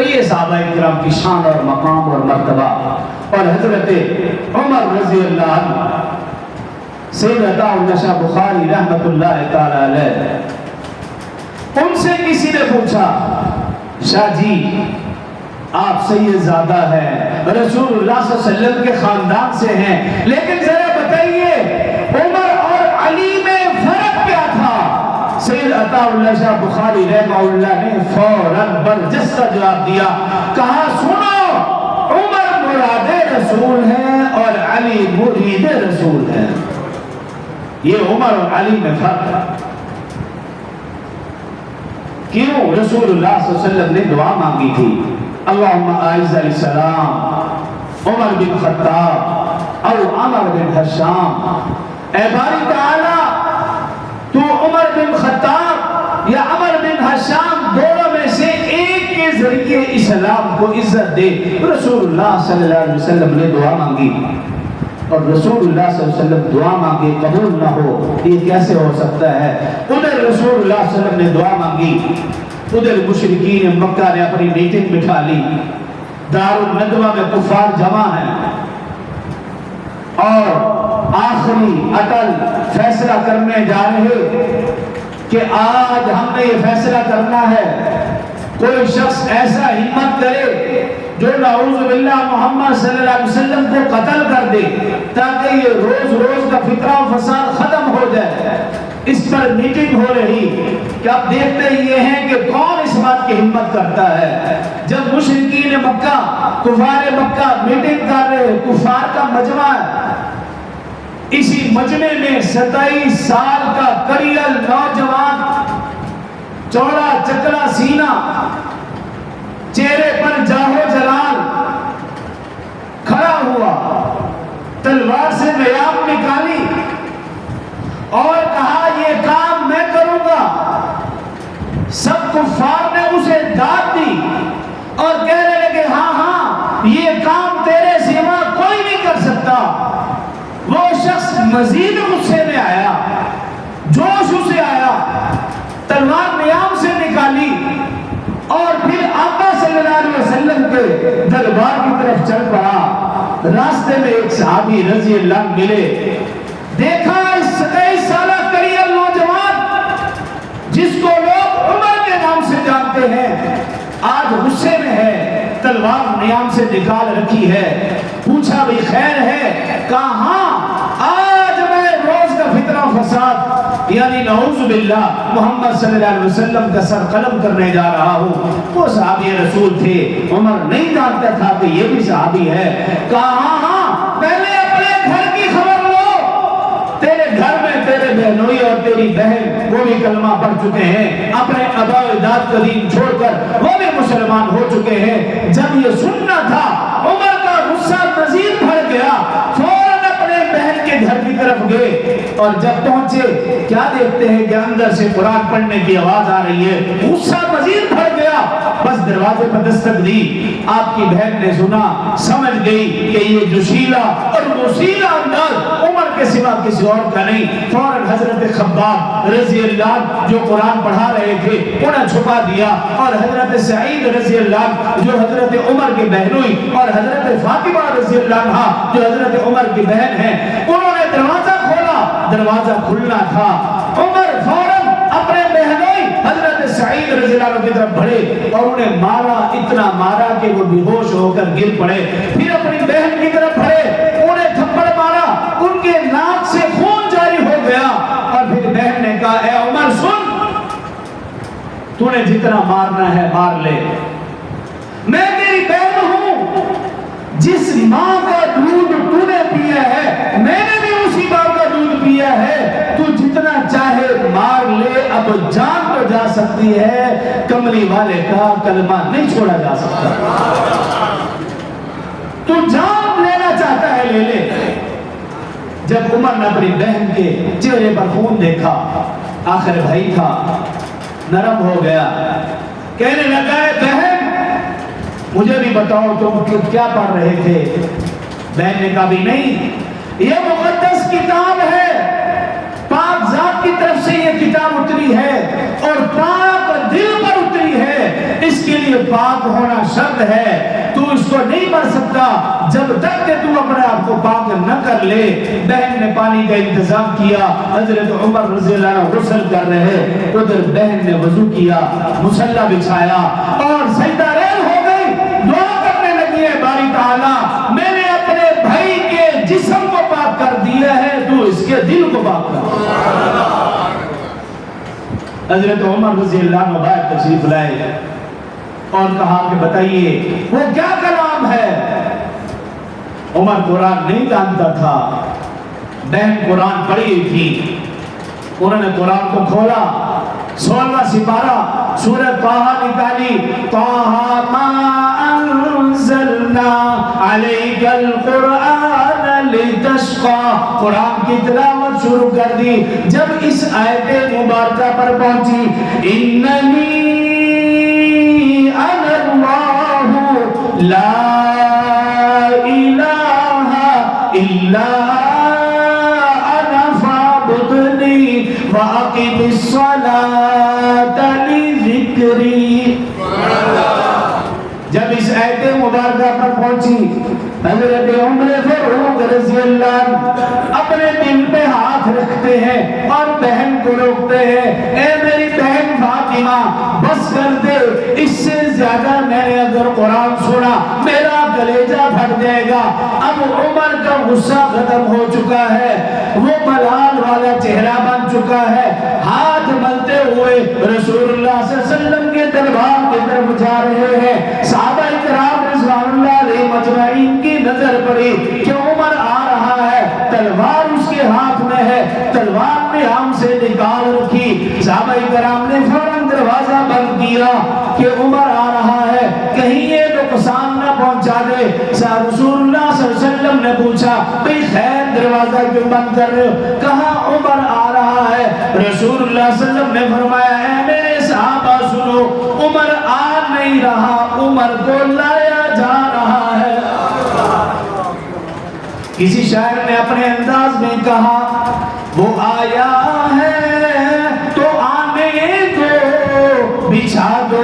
یہ صحابہ کرام کی شان اور مقام اور مرتبہ اور حضرت عمر رضی اللہ عنہ سید عطا اللہ شاہ بخاری رحمت اللہ تعالی علیہ ان سے کسی نے پوچھا شاہ جی آپ سید زادہ ہیں رسول اللہ صلی اللہ علیہ وسلم کے خاندان سے ہیں لیکن ذرا بتائیے عمر اور علی میں فرق کیا تھا؟ سید عطا اللہ شاہ بخاری رحمہ اللہ نے فوراً برجستہ جواب دیا کہا سنو عمر مراد رسول ہے اور علی مرید رسول ہے یہ عمر اور علی میں فرق ہے کیوں؟ رسول اللہ صلی اللہ علیہ وسلم نے دعا مانگی تھی اللہم اعز الاسلام عمر بن خطاب اور عمر بن حشام اے باری تعالی تو عمر بن خطاب یا عمر بن حشام دونوں میں سے ایک کے ذریعے اسلام کو عزت دے رسول اللہ صلی اللہ علیہ وسلم نے دعا مانگی اور رسول اللہ صلی اللہ علیہ وسلم دعا مانگے قبول نہ ہو یہ کیسے ہو سکتا ہے؟ ادھر رسول اللہ صلی اللہ علیہ وسلم نے دعا مانگی ادھر مشرکین مکہ نے اپنی میٹنگ بٹھا لی دار الندوہ میں کفار جمع ہیں اور آخری اٹل فیصلہ کرنے جا رہے کہ آج ہم نے یہ فیصلہ کرنا ہے کوئی شخص ایسا ہمت کرے جو نعوذ باللہ محمد صلی اللہ علیہ وسلم کو قتل کر دے تاکہ یہ روز روز کا فتنہ و فساد ختم ہو جائے اس پر میٹنگ ہو رہی کہ آپ دیکھتے یہ ہیں کہ کون اس بات کی ہمت کرتا ہے جب مشرکین مکہ کفار مکہ میٹنگ کر رہے کفار کا مجمع اسی مجمع میں 27 سال کا کریل نوجوان چوڑا چکلا سینہ چہرے پر جاہو جلال کھڑا ہوا تلوار سے نیام نکالی اور کہا یہ کام میں کروں گا سب کفار نے اسے داد دی اور کہنے لگے ہاں ہاں یہ کام تیرے سوا کوئی نہیں کر سکتا وہ شخص مزید غصے میں آیا جوش اسے آیا تلوار نیام سے نکالی اور پھر آقا صلی اللہ علیہ وسلم کے دربار کی طرف چل پڑا راستے میں ایک صحابی رضی اللہ عنہ ملے دیکھا اس 27 سالہ کریل نوجوان جس کو لوگ عمر کے نام سے جانتے ہیں آج غصے میں ہے تلوار نیام سے نکال رکھی ہے پوچھا بھی خیر ہے کہاں آج میں روز کا فتنہ فساد یعنی نعوذ باللہ محمد صلی اللہ علیہ وسلم کا سر قلم کرنے جا رہا ہوں وہ صحابی رسول تھے عمر نہیں جانتا تھا کہ یہ بھی صحابی ہے کہاں پہلے اپنے گھر کی خبر لو تیرے گھر میں تیرے بہنوئی اور تیری بہن وہ بھی کلمہ پڑھ چکے ہیں اپنے آباء و اجداد کا دین چھوڑ کر وہ بھی مسلمان ہو چکے ہیں جب یہ سننا تھا عمر کا غصہ مزید بڑھ گیا فوراً اپنے بہن کے گھر کی طرف گئے اور جب پہنچے کیا دیکھتے ہیں کہ اندر سے قرآن پڑھنے کی آواز آ رہی ہے غصہ مزید بڑھ گیا بس دروازے پر دستک دی آپ کی بہن نے سنا سمجھ گئی کہ یہ جوشیلا اور موسیلا انداز عمر کے سوا کسی اور کا نہیں فوراً حضرت خباب رضی اللہ عنہ جو قرآن پڑھا رہے تھے انہیں چھپا دیا اور حضرت سعید رضی اللہ عنہ جو حضرت عمر کی بہنوئی اور حضرت فاطمہ رضی اللہ عنہ جو حضرت عمر کی بہن ہیں انہوں نے دروازہ کھولا دروازہ کھلنا تھا عمر فوراً اپنے بہنوئی حضرت سعید رضی اللہ عنہ کی طرف بڑھے اور انہیں مارا اتنا مارا کہ وہ بے ہوش ہو کر گر پڑے پھر اپنی بہن کی طرف بڑھے انہیں تھپڑ مارا ان کے ناک سے خون جاری ہو گیا اور پھر بہن نے کہا اے عمر سن تو نے جتنا مارنا ہے مار لے میں تیری بہن ہوں جس ماں کا دودھ تو نے پیا ہے میں نے بھی اسی ماں کا دودھ پیا ہے تو جتنا چاہے مار لے اب جان تو جا سکتی ہے کملی والے کا کلمہ نہیں چھوڑا جا سکتا تو جان لینا چاہتا ہے لے لے جب عمر نے اپنی بہن کے چہرے پر خون دیکھا آخر بھائی تھا نرم ہو گیا کہنے لگا ہے بہن مجھے بھی بتاؤ تم کیا پڑھ رہے تھے بہن نے کہا بھی نہیں یہ مقدس کتاب ہے پاک ذات کی طرف سے یہ کتاب اتری ہے اور پاک دل پر اتری ہے اس کے لیے پاک ہونا شرط ہے، تو اس کو نہیں پڑھ سکتا جب تک کہ تم اپنے آپ کو پاک نہ کر لے۔ بہن نے پانی کا انتظام کیا، حضرت عمر رضی اللہ عنہ غسل کر رہے، ادھر بہن نے وضو کیا، مصلی بچھایا اور سجدہ ریز ہو گئی، دعا کرنے لگی ہے باری تعالیٰ میں نے اپنے بھائی کے جسم کو پاک کر دیا ہے، تو اس کے دل کو پاک کر۔ حضرت عمر رضی اللہ عنہ باہر تشریف لائے اور کہا کہ بتائیے وہ کیا کلام ہے؟ عمر قرآن نہیں جانتا تھا، بہن قرآن پڑھی تھی، انہوں نے قرآن کو کھولا، 16واں سپارہ سورہ طٰہٰ نکالی، طٰہٰ ما انزلنا علیک القرآن لتشقی، قرآن کی تلاوت شروع کر دی۔ جب اس آیت مبارکہ پر پہنچی، اننی انا اللہ لا الہ الا انا فاعبدنی واقم الصلاۃ لذکری۔ جب اس آیت مبارکہ پر پہنچی، حضرت عمر فاروق رضی اللہ عنہ اپنے دل پہ ہاتھ رکھتے ہیں اور بہن کو روکتے ہیں، اے میری بہن فاطمہ بس کر دے، اس سے زیادہ میں نے اگر قرآن سنا میرا کلیجہ پھٹ جائے گا۔ اب عمر کا غصہ ختم ہو چکا ہے، وہ ملال والا چہرہ بن چکا ہے، ہاتھ ملتے ہوئے رسول اللہ صلی اللہ علیہ وسلم کے دربار کی طرف جا رہے ہیں۔ صحابہ اکرام رضوان اللہ علیہ مجمعین کی نظر پڑی کہ عمر آ رہا ہے، تلوار اس کے ہاتھ میں ہے، تلوار نے ہم سے نکال رکھی۔ صحابہ اکرام نے فوراً دروازہ بند کیا کہ عمر آ رہا ہے، کہیں یہ نقصان نہ پہنچا دے۔ رسول اللہ صلی اللہ علیہ وسلم نے پوچھا بھئی خیر دروازہ کیوں بند کر رہے ہو؟ کہا عمر آ رہا ہے۔ رسول اللہ صلی اللہ علیہ وسلم نے فرمایا اے میرے صحابہ سنو، عمر آ نہیں رہا، عمر کو لایا جا رہا ہے۔ کسی شاعر نے اپنے انداز میں کہا وہ آیا ہے تو آنے دو، بچھا دو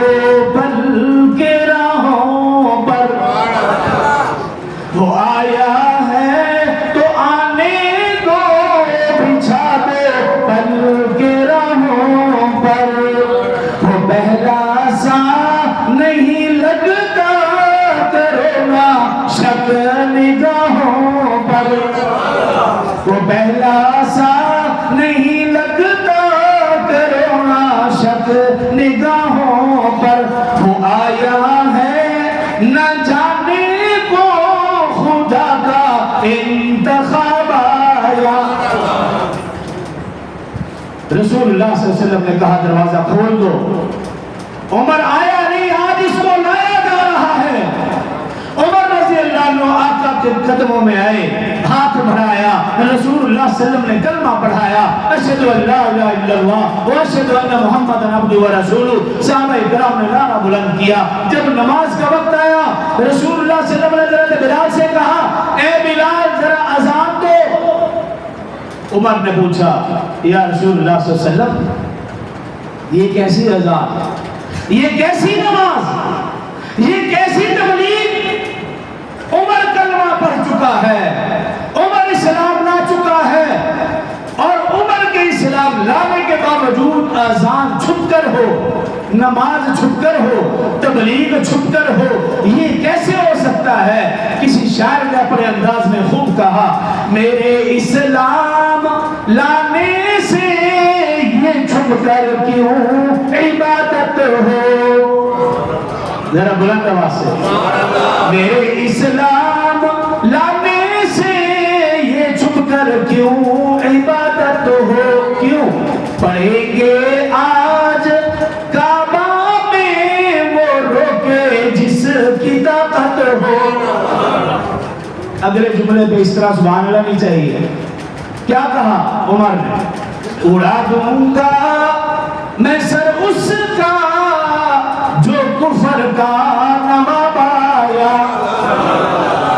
پل کے راہوں پر، وہ آیا ہے تو آنے دو، بچھا دو پل کے راہوں پر، وہ پہلا سا نہیں لگتا کرونا شک نگاہوں پر، وہ پہلا سا نہیں لگتا کرونا شک نگاہوں پر، وہ آیا ہے نہ جانے کو خدا کا انتخاب آیا۔ رسول اللہ صلی اللہ علیہ وسلم نے کہا دروازہ کھول دو۔ عمر آیا نہیں، آج اس کو لایا جا رہا ہے۔ عمر رضی اللہ عنہ آقا کے قدموں میں آئے، ہاتھ بڑھایا، رسول اللہ صلی اللہ علیہ وسلم نے کلمہ پڑھایا، اشہد ان لا الہ الا اللہ واشہد ان محمد عبدہ ورسولہ۔ صحابہ کرام نے نعرہ بلند کیا۔ جب نماز کا وقت آیا، رسول اللہ صلی اللہ علیہ وسلم نے بلال سے کہا اے بلال ذرا اذان دو۔ عمر نے پوچھا یا رسول اللہ صلی اللہ علیہ وسلم یہ کیسی اذان، یہ کیسی نماز، یہ کیسی تبلیغ؟ عمر کلمہ پڑھ چکا ہے، عمر اسلام لا چکا ہے، اور عمر کے اسلام لانے کے باوجود اذان چھپ کر ہو، نماز چھپ کر ہو، تبلیغ چھپ کر ہو، یہ کیسے ہو سکتا ہے؟ کسی شاعر نے اپنے انداز میں خوب کہا میرے اسلام لانے سے یہ چھپ کر کیوں عبادت ہو؟ ذرا بلند آواز سے، میرے اسلام لانے سے یہ چھپ کر کیوں عبادت ہو؟ کیوں پڑھیں گے آج کعبہ میں وہ روکے جس کی طاقت ہو؟ اگلے جملے پہ اس طرح سبحان اللہ نہیں چاہیے۔ کیا کہا عمر نے؟ اڑا دوں گا میں سر اس کا جو کفر کا نواب آیا،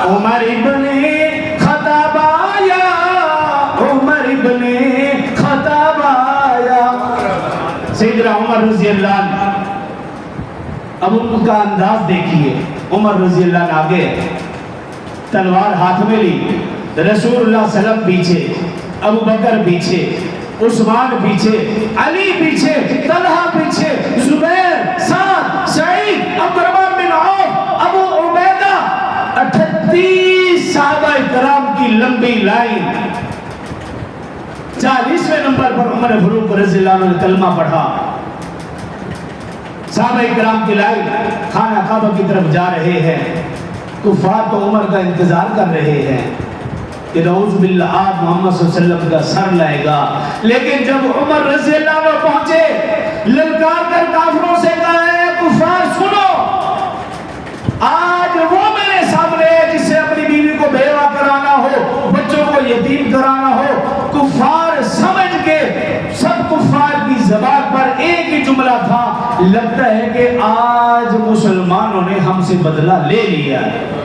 عمر ابن خطاب آیا، عمر ابن خطاب آیا۔ سیدنا عمر رضی اللہ عنہ ابو کا انداز دیکھیے. عمر رضی اللہ عنہ آگے تلوار ہاتھ میں لی، رسول اللہ صلی اللہ علیہ وسلم پیچھے، ابو بکر پیچھے، عثمان پیچھے، علی پیچھے، طلحہ پیچھے، زبیر، سعد، سعید، عبد الرحمن بن عوف، ابو عبیدہ، 38 صحابہ کرام کی لمبی لائن. 40ویں نمبر پر عمر فاروق رضی اللہ عنہ نے کلمہ پڑھا. صحابہ کرام کی لائن خانہ کعبہ کی طرف جا رہے ہیں. کفار تو عمر کا انتظار کر رہے ہیں کہ نعوذ باللہ آج محمد صلی اللہ علیہ وسلم کا سر لائے گا. لیکن جب عمر رضی اللہ عنہ پہنچے، للکار کر کافروں سے کہا ہے کفار سنو، آج وہ میرے سامنے ہے جس سے اپنی بیوی کو بیوہ کرانا ہو، بچوں کو یتیم کرانا ہو. کفار سمجھ کے سب کفار کی زبان پر ایک ہی جملہ تھا، لگتا ہے کہ آج مسلمانوں نے ہم سے بدلہ لے لیا ہے.